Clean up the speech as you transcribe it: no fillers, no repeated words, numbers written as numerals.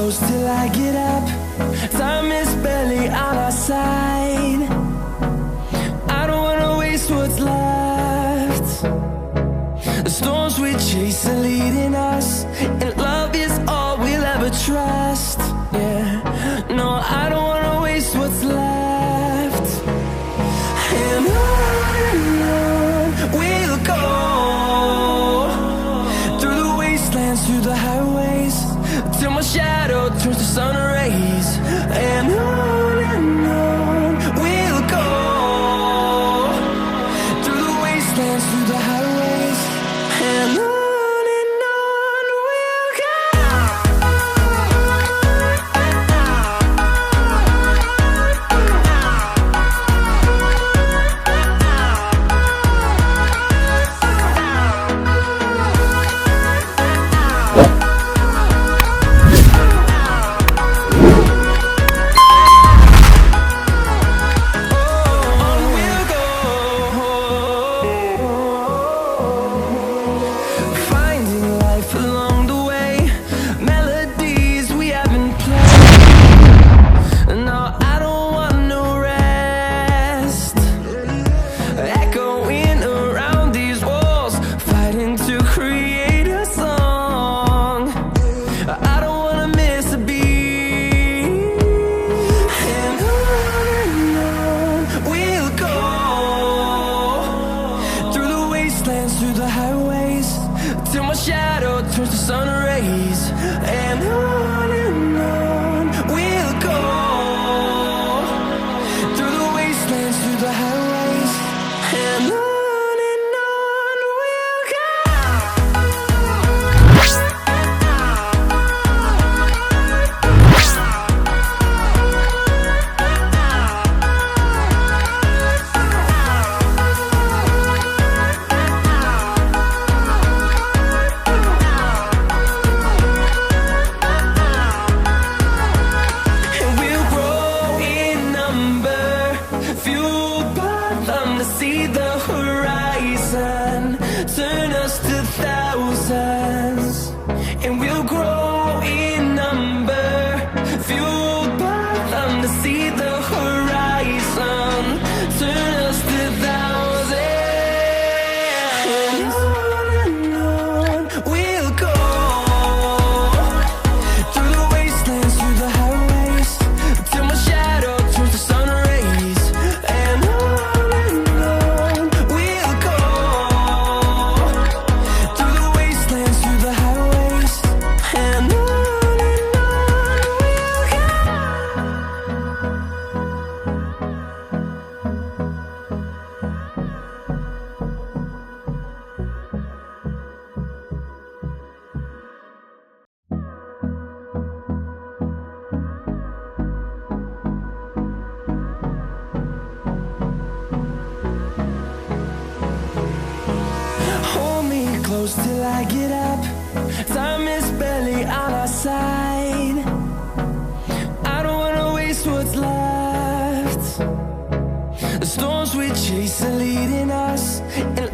close till I get up. Time is barely on our side. I don't wanna waste what's left. The storms we chase are leading us, and love is all we'll ever trust. Yeah, no, I don't wanna waste what's left. And on we'll go, through the wastelands, through the highways, till my shadow turns to sun rays. And on we'll go, through the wastelands, through the highways, and on we'll go. Through the highways, till my shadow turns to sun rays. And on we'll go, through the wastelands, through the highways, and on we'll go. See the horizon, turn us to thousands, and we'll grow in number, fueled by them to see the horizon, turn us to thousands. And on we'll go, through the wastelands, through the highways, till my shadow turns to sun rays. And close till I get up. Time is barely on our side. I don't wanna waste what's left. The storms we chase are leading us, and